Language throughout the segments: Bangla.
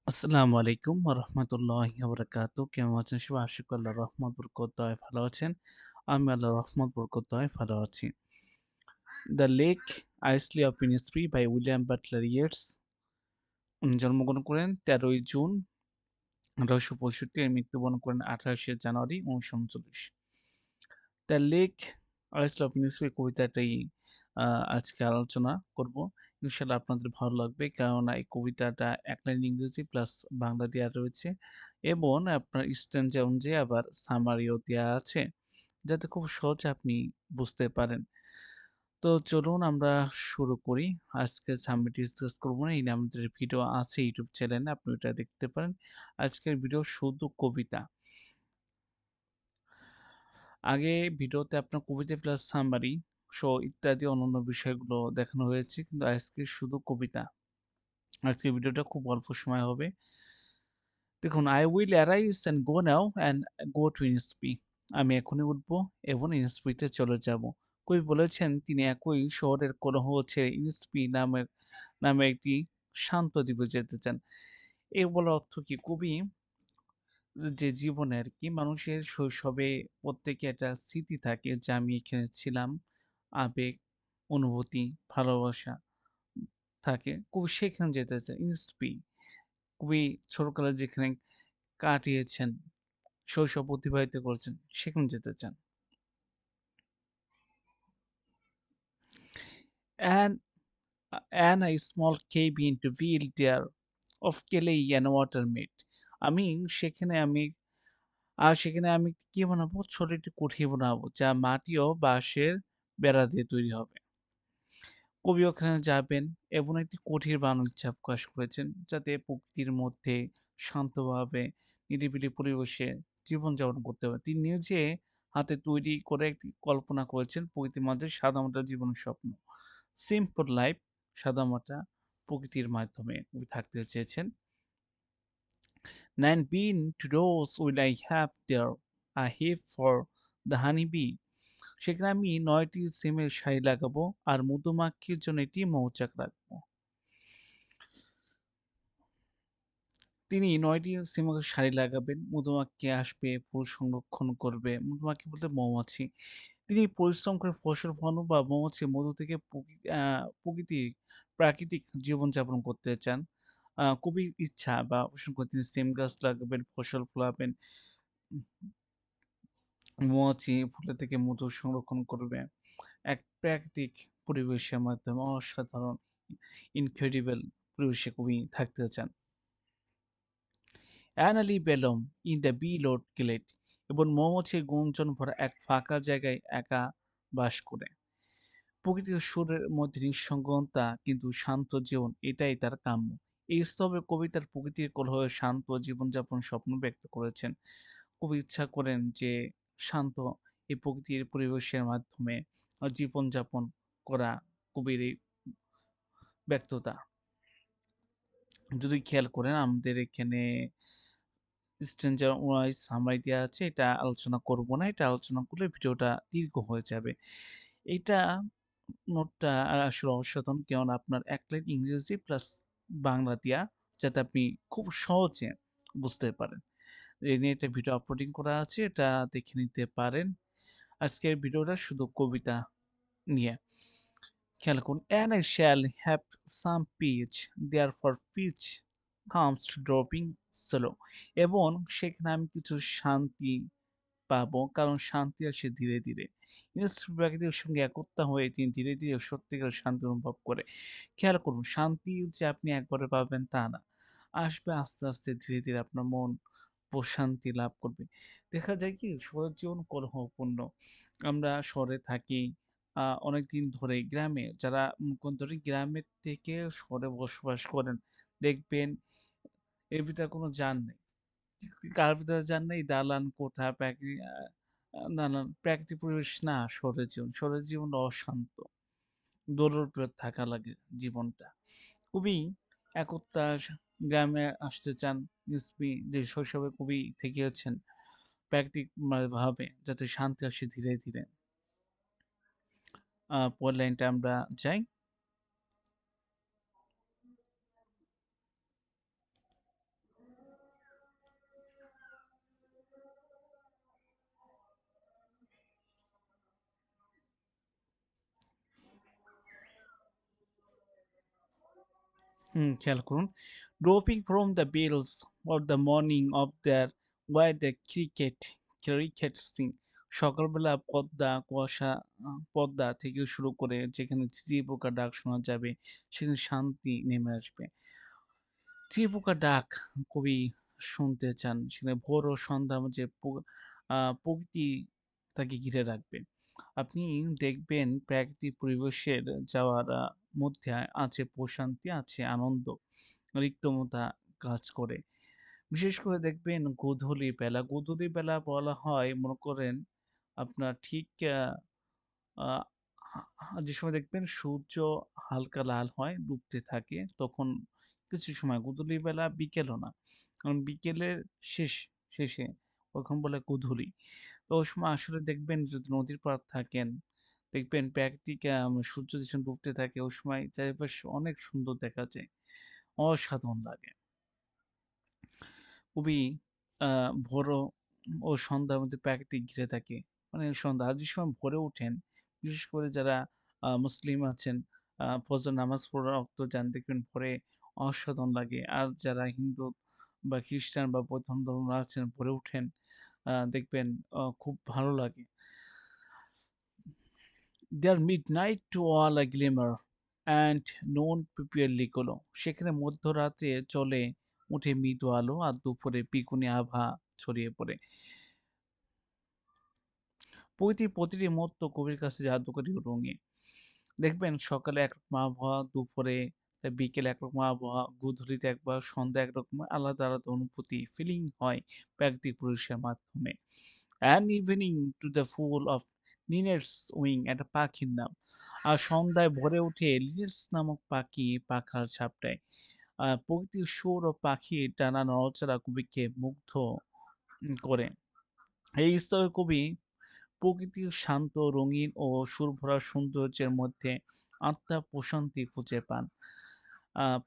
আসসালামু আলাইকুম ওয়া রাহমাতুল্লাহি ওয়া বারাকাতুহু। কেমন আছেন সবাই? আশা করি আল্লাহর রহমত বরকত দয়ায় ভালো আছেন। আমি আল্লাহর রহমত বরকত দয়ায় ভালো আছি। The lake isle of Innisfree by William Butler Yeats. উনি জন্মগ্রহণ করেন ১৩ই জুন ১৮৬৫ এর মৃত্যুবরণ করেন ২৮শে January ১৯৩৯। The lake isle of Innisfree কবিতাটাই আ আজকে আলোচনা করব। ইনশাআল্লাহ আপনাদের ভালো লাগবে। কেননা এই কবিতাটা এক লাইন ইংরেজি প্লাস বাংলা দেয়া রয়েছে এবং আপনার স্ট্যানজা অনুযায়ী আবার সামারিও দেয়া আছে। যাতে খুব সহজে আপনি বুঝতে পারেন। তো চলুন আমরা শুরু করি। আজকে সাবমিট ডিসকাস করব না। এই নিয়ে আমাদের ভিডিও আছে YouTube চ্যানেলে, আপনি ওটা দেখতে পারেন। আজকের ভিডিও শুধু কবিতা। আগে ভিডিওতে আপনার কবিতা প্লাস সামারি ইত্যাদি অন্যান্য বিষয়গুলো দেখানো হয়েছে। কিন্তু আজকে শুধু কবিতা। আজকের ভিডিওটা খুব অল্প সময় হবে। দেখুন, I will arise and go now and go to Innisfree. আমি এখনই উঠবো এবং ইনসফ্রিতে চলে যাব। কবি বলেছেন তিনি একই শহরের কোলাহল ছেড়ে ইনসফ্রি নামে একটি শান্ত দ্বীপে যেতে চান। এর বলার অর্থ কি? কবি যে জীবনে আরকি মানুষের শৈশবে প্রত্যেকের একটা স্মৃতি থাকে যে আমি এখানে ছিলাম। আবেগ, অনুভূতি, ভালোবাসা থাকে। কবি সেখানে যেতে চায়। ইনসফ্রি কবি ছোটকালে যেখানে কাটিয়েছেন, শৈশব অতিবাহিত করেছেন, সেখানে যেতে চান। And and a small cabin to build there of clay and water made. আমি সেখানে আমি কি বানাবো? ছোট একটি কুঠি বানাবো যা মাটি ও বাঁশের বেড়া দিয়ে তৈরি হবে। কবি ওখানে যাবেন এবং একটি কুঠির বানানোর ইচ্ছা প্রকাশ করেছেন যাতে প্রকৃতির মধ্যে শান্তভাবে নিরিবিলি পরিবেশে জীবনযাপন করতে পারে। তিনি নিজে হাতে তৈরি করে একটি কল্পনা করেছেন প্রকৃতির মাঝে সাদামাটা জীবনের স্বপ্ন। সিম্পল লাইফ, সাদামাটা প্রকৃতির মাধ্যমে কবি থাকতে চেয়েছেন। 9 bean to rose will I have there, a hive for the honey bee. সেখানে আমি ৯টি সিমের সারি লাগাবো আর মধুমাখির জন্য একটি মৌচাক রাখবো। তিনি ৯টি সিমের সারি লাগাবেন, মধুমাছি আসবে, ফুল সংরক্ষণ করবে। মধুমাছি বলতে মৌমাছি। তিনি পরিশ্রম করে ফসল ফলানো বা মৌমাছির মধু থেকে প্রাকৃতিক জীবনযাপন করতে চান। খুবই ইচ্ছা বা পোষণ করে তিনি সিম গাছ লাগাবেন, ফসল ফলাবেন। মৌমাছি ফুলের থেকে মধু সংরক্ষণ করবে। এক প্রাকৃতিক পরিবেশের মাধ্যমে অসাধারণ ইনক্রেডিবল পরিবেশে কবি থাকতে চান। অ্যানালি বেলম ইন দ্য বিলোড গিলেট এবং মৌমাছির গুঞ্জন ভরা এক ফাঁকা জায়গায় একা বাস করে। প্রকৃতির সুরের মধ্যে নিঃসঙ্গতা কিন্তু শান্ত জীবন এটাই তার কাম্য। এই স্তবে কবিতার প্রকৃতির কোলাহলে শান্ত জীবনযাপন স্বপ্ন ব্যক্ত করেছেন। কবি ইচ্ছা করেন যে শান্ত এই প্রকৃতির পরিবেশের মাধ্যমে জীবনযাপন করা কবির এই ব্যক্ততা। যদি খেয়াল করেন আমাদের এখানে স্ট্রেঞ্জার ওয়াইজ সামারি দেয়া আছে। এটা আলোচনা করব না। এটা আলোচনা করলে ভিডিওটা দীর্ঘ হয়ে যাবে। এইটা নোটটা আসলে অসাধারণ। কেননা আপনার ১ লাইন ইংরেজি প্লাস বাংলা দেয়া যাতে আপনি খুব সহজে বুঝতে পারেন। এই নিয়ে একটা ভিডিও আপলোডিং করা আছে। এটা দেখে নিতে পারেন। আজকের ভিডিওটা শুধু কবিতা নিয়ে। খেয়াল করুন, "And I shall have some peace, therefore peace comes to dropping slow." এবং সেখানে আমি কিছু শান্তি পাবো কারণ শান্তি আসে ধীরে ধীরে। প্রকৃতির সঙ্গে একত্রা হয়ে তিনি ধীরে ধীরে সত্যিকারের শান্তি অনুভব করে। খেয়াল করুন, শান্তি যে আপনি একবারে পাবেন তা না। আসবে আস্তে আস্তে ধীরে ধীরে আপনার মন প্রশান্তি লাভ করবে। দেখা যায় কি শহরের জীবন কোলাহলপূর্ণ। আমরা শহরে থাকি অনেকদিন ধরে। গ্রামে যারা মনে করেন গ্রামের থেকে শহরে বসবাস করেন, দেখবেন এর ভিতরে কোনো যান নেই। কার ভিতরে যান নেই? দালান কোঠা, নানান প্রাকৃতিক পরিবেশ না শহরের জীবন। শহরের জীবন অশান্ত। দৌড়ের উপরে থাকা লাগে জীবনটা। খুবই একতা গ্রামে আসতে চান। যে শৈশবে কবি থেকেছেন প্রাকৃতিক ভাবে যাতে শান্তি আসে ধীরে ধীরে। পরের লাইনটা আমরা যাই। খেয়াল করুন। Dropping from the bells of the morning of their why the cricket sing. সকালবেলা পদ্মা থেকে শুরু করে যেখানে ঝিঝিঁ পোকার ডাক শোনা যাবে, সেখানে শান্তি নেমে আসবে। ঝিঝিঁ পোকার ডাক কবি শুনতে চান, সেখানে ভোর ও সন্ধ্যা যে প্রকৃতি তাকে ঘিরে রাখবে। আপনি দেখবেন প্রাকৃতিক পরিবেশের যাওয়ার মধ্যে আছে প্রশান্তি, আছে আনন্দ, রিক্তমতা কাজ করে। বিশেষ করে দেখবেন গোধূলি বেলা বলা হয় মনে করেন আপনার ঠিক আ আ যে সময় দেখবেন সূর্য হালকা লাল হয়, ডুবতে থাকে, তখন কিছু সময় গোধূলি বেলা, বিকেলও না। কারণ বিকেলের শেষ শেষে ওখন বলে গোধূলি। তো ওই সময় আসলে দেখবেন যদি নদীর পাড় থাকেন, দেখবেন প্রাকৃতিক সূর্য যখন ডুবতে থাকে ওই সময় চারিপাশ অনেক সুন্দর দেখা যায়। অসাধারণ লাগে। খুবই আ ভোর ও সন্ধ্যার মধ্যে প্রাকৃতিক ঘিরে থাকে। মানে সন্ধ্যা আর যে সময় ভোরে উঠেন, বিশেষ করে যারা মুসলিম আছেন, ফজর নামাজ পড়ার রক্ত যান দেখবেন ভোরে অসাধারণ লাগে। আর যারা হিন্দু বা খ্রিস্টান বা বৌদ্ধ ধর্ম আছেন ভোরে উঠেন, দেখবেন খুব ভালো লাগে। Their midnight to all a glimmer and noon preparely glow। সেখানে মধ্যরাতে চলে উঠে মৃদু আলো আর দুপুরে পিকুনি আভা ছড়িয়ে পড়ে। প্রতিটি মুহূর্ত কবির কাছে জাদুকরী ও রঙিন। দেখবেন সকালে একরকম আবহাওয়া, দুপুরে বিকেলে একরকম আবহাওয়া, গোধূলিতে একবার, সন্ধ্যায় একরকম আলাদা, আলাদা অনুভূতি, ফিলিং হয় প্রাকৃতিক পরিবেশের মাধ্যমে। And evening to the full of linnet's wing, একটা পাখির নাম। আর সন্ধ্যায় ভোরে উঠে লিনেটস নামক পাখি পাখার ঝাপটায়। প্রকৃতির সুর ও পাখির টানা নড়াচড়া কবিকে মুগ্ধ করে। এই স্তরে কবি প্রকৃতির শান্ত, রঙিন ও সুরভরা সৌন্দর্যের মধ্যে আত্মার প্রশান্তি খুঁজে পান।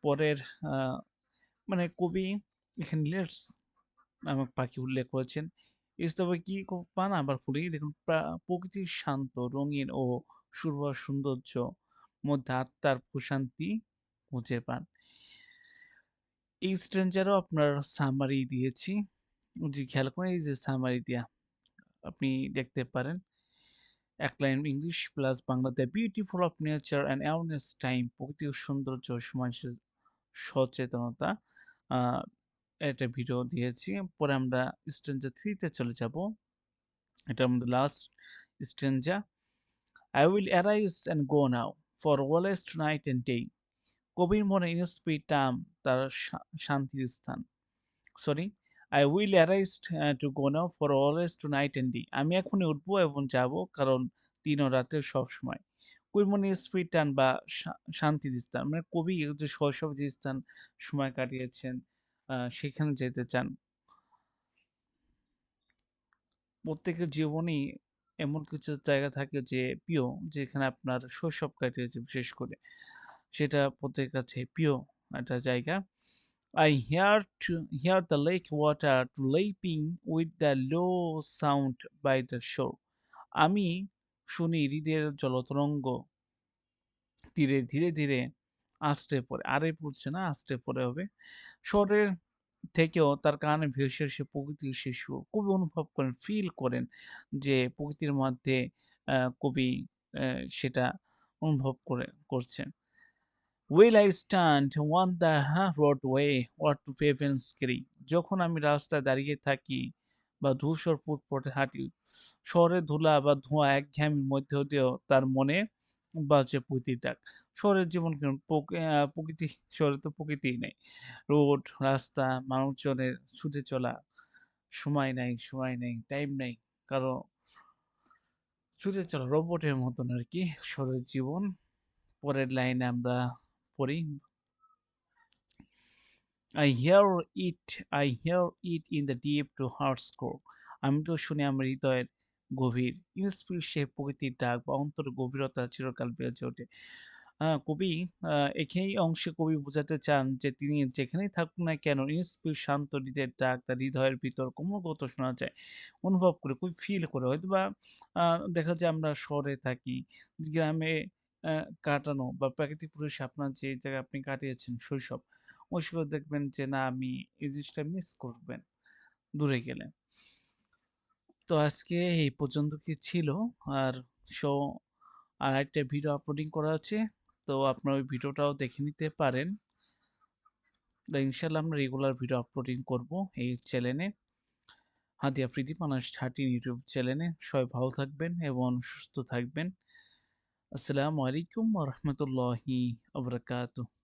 পরের আ মানে কবি এখানে লিটস নামক পাখি উল্লেখ করেছেন। এই স্তবে কি পান আবার বলি, দেখুন প্রকৃতির শান্ত, রঙিন ও সুরভরা সৌন্দর্য মধ্যে আত্মার প্রশান্তি খুঁজে পান। এই স্ট্রেঞ্জারও আপনার সামারি দিয়েছি। জি, খেয়াল করেন এই যে সামারি দেয়া আপনি দেখতে পারেন। এক line English plus Bangla. The beautiful of nature and awareness time, প্রকৃতির সৌন্দর্য সময় সচেতনতা। আ একটা ভিডিও দিয়েছি। পরে আমরা স্ট্যাঞ্জা 3 তে চলে যাব। এটার মধ্যে last স্ট্যাঞ্জা। I will arise and go now for always tonight and day। কবির মনে ইনস্পিরিট টার্ম তার শান্তির স্থান। Sorry, I will arise to go now for always tonight and day। আমি এখনই উঠবো এবং যাব, কারণ দিন ও রাতের সবসময়। কবির মনে স্পিরিট টান বা শান্তির স্থান, মানে কবি যে শৈশবে যে স্থান সময় কাটিয়েছেন, সেখানে যেতে চান। প্রত্যেকের জীবনেই এমন কিছু জায়গা থাকে যে প্রিয়, যেখানে আপনার শৈশব কাটিয়েছে বিশেষ করে। সেটা প্রত্যেকের কাছে প্রিয় একটা জায়গা। I hear the lake water lapping with the low sound by the shore। আমি শুনি হ্রদের জলতরঙ্গ তীরে ধীরে ধীরে আছড়ে পড়ে। আরে পড়ছে না, আছড়ে পড়ে হবে। শহরের থেকেও তার কানে ভেসে এসে প্রকৃতির সে সুর। কবি অনুভব করেন, ফিল করেন যে প্রকৃতির মধ্যে কবি সেটা অনুভব করছেন। Will I stand on the roadway or to pavements carry। যখন আমি রাস্তায় দাঁড়িয়ে থাকি বা ধূসর ফুটপথে হাঁটি, শহরের ধুলা বা ধোঁয়া একঘেয়েমির মধ্য দিয়েও তার মনে বাজে প্রকৃতির ডাক। শহরের জীবন কেমন? প্রকৃতি, শহরে তো প্রকৃতিই নেই। রোড, রাস্তা, মানুষজনের ছুটে চলা, সময় নাই, টাইম নাই। কারো ছুটে চলা রোবটের মতন আরকি শহরের জীবন। পরের লাইনে আমরা পড়ি। I hear it in the deep to heart's core। আমি তো শুনি আমার হৃদয়ের গভীর ইন্সপিরেশন প্রকৃতির ডাক বা অন্তরের গভীরতা চিরকাল বেজে ওঠে। কবি এই অংশে কবি বোঝাতে চান যে তিনি যেখানেই থাকুক না কেন শান্ত হৃদয়ের ডাক তার হৃদয়ের ভিতর ক্রমাগত শোনা যায়। অনুভব করে, খুবই ফিল করে। হয়তোবা দেখা যায় আমরা শহরে থাকি, গ্রামে কাটানো বা প্রাকৃতিক পরিবেশে আপনার যে জায়গায় আপনি কাটিয়েছেন শৈশব, ওই সময় দেখবেন যে না আমি এই জিনিসটা মিস করবেন দূরে গেলে। তো আজকে এই পর্যন্ত কি ছিল। আর সো আরেকটা ভিডিও আপলোডিং করা আছে। তো আপনারা ওই ভিডিওটাও দেখে নিতে পারেন। তো ইনশাআল্লাহ আমরা রেগুলার ভিডিও আপলোডিং করব এই চ্যানেলে। হাদিয়া প্রীতি মানুষ 13 ইউটিউব চ্যানেলে। সবাই ভালো থাকবেন এবং সুস্থ থাকবেন। আসসালামু আলাইকুম ওয়া রাহমাতুল্লাহি ওয়া বারাকাতুহু।